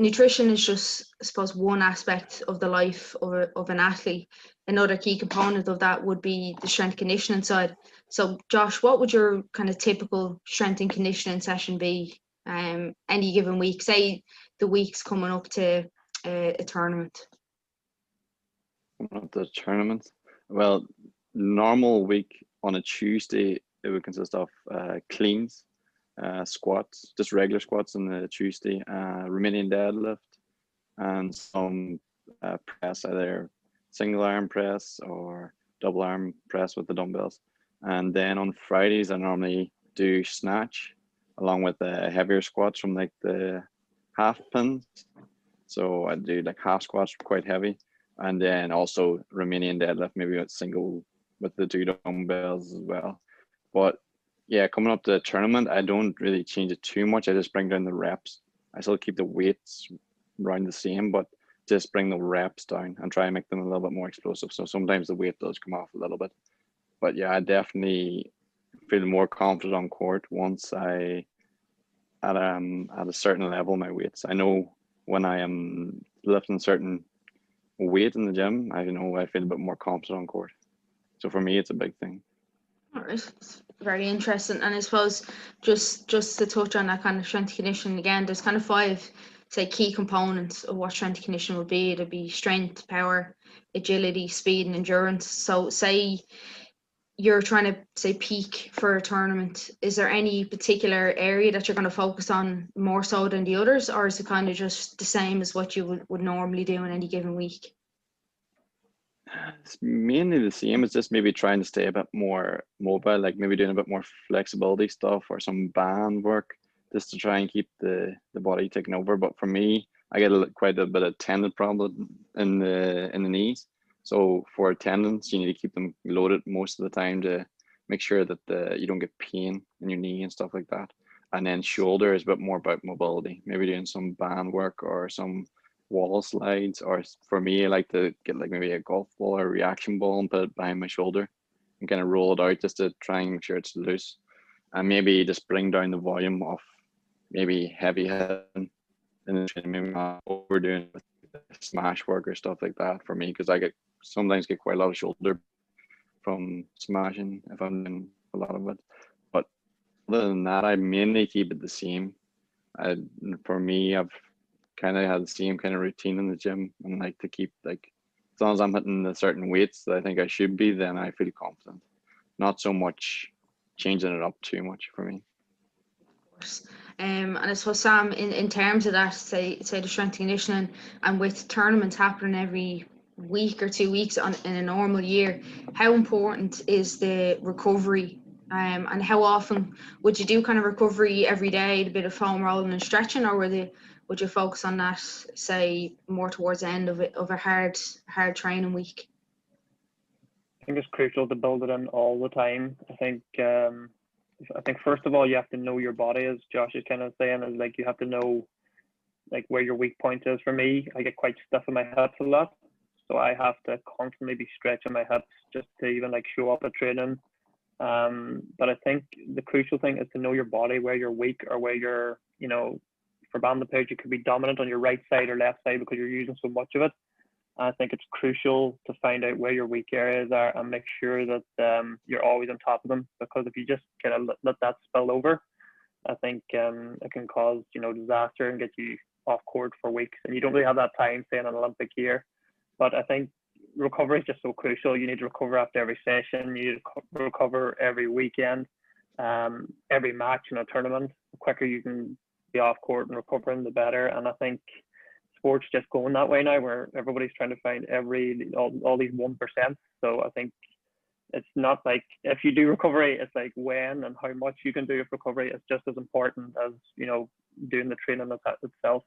nutrition is just, I suppose, one aspect of the life of an athlete. Another key component of that would be the strength conditioning side. So, Josh, what would your kind of typical strength and conditioning session be any given week? Say the week's coming up to a tournament. Coming up to the tournament. Well, normal week on a Tuesday, it would consist of cleans, squats, just regular squats on the Tuesday, Romanian deadlift, and some press, either single arm press or double arm press with the dumbbells. And then on Fridays, I normally do snatch along with the heavier squats from like the half pins. So I do like half squats, quite heavy, and then also Romanian deadlift, maybe a single with the two dumbbells as well. But yeah, coming up to the tournament, I don't really change it too much. I just bring down the reps. I still keep the weights around the same, but just bring the reps down and try and make them a little bit more explosive. So sometimes the weight does come off a little bit. But yeah, I definitely feel more confident on court once I at a certain level my weights. I know when I am lifting a certain weight in the gym, I know I feel a bit more confident on court. So for me, it's a big thing. All right, it's very interesting. And I suppose just to touch on that kind of strength conditioning again, there's kind of 5, say, key components of what strength conditioning would be. It'd be strength, power, agility, speed, and endurance. So say you're trying to, say, peak for a tournament, is there any particular area that you're going to focus on more so than the others, or is it kind of just the same as what you would normally do in any given week? It's mainly the same. It's just maybe trying to stay a bit more mobile, like maybe doing a bit more flexibility stuff or some band work, just to try and keep the body taking over. But for me, I get quite a bit of tendon problem in the knees. So for tendons, you need to keep them loaded most of the time to make sure that you don't get pain in your knee and stuff like that. And then shoulder is a bit more about mobility, maybe doing some band work or some wall slides, or for me, I like to get like maybe a golf ball or a reaction ball and put it behind my shoulder and kind of roll it out just to try and make sure it's loose, and maybe just bring down the volume of maybe heavy hitting and then maybe not overdoing with smash work or stuff like that for me, because I sometimes get quite a lot of shoulder from smashing if I'm doing a lot of it. But other than that, I mainly keep it the same. For me, I've kind of had the same kind of routine in the gym, and like to keep, like, as long as I'm hitting the certain weights that I think I should be, then I feel confident. Not so much changing it up too much for me. Of course. And I suppose, Sam, in terms of that, say the strength conditioning, and with tournaments happening every week or 2 weeks in a normal year, how important is the recovery? And how often would you do kind of recovery every day, a bit of foam rolling and stretching, or would you focus on that, say, more towards the end of a hard training week? I think it's crucial to build it in all the time. I think first of all, you have to know your body, as Josh is kind of saying, is like you have to know like where your weak point is. For me, I get quite stiff in my hips a lot, so I have to constantly be stretching my hips just to even like show up at training. But I think the crucial thing is to know your body, where you're weak or where you're, for Badminton, you could be dominant on your right side or left side because you're using so much of it. I think it's crucial to find out where your weak areas are and make sure that you're always on top of them, because if you just kind of let that spill over, I think it can cause disaster and get you off court for weeks, and you don't really have that time, say, in an Olympic year. But I think recovery is just so crucial. You need to recover after every session. You need to recover every weekend, every match in a tournament. The quicker you can be off court and recovering, the better. And I think sports just going that way now, where everybody's trying to find all these 1%. So I think it's not like if you do recovery, it's like when and how much you can do of recovery is just as important as doing the training itself.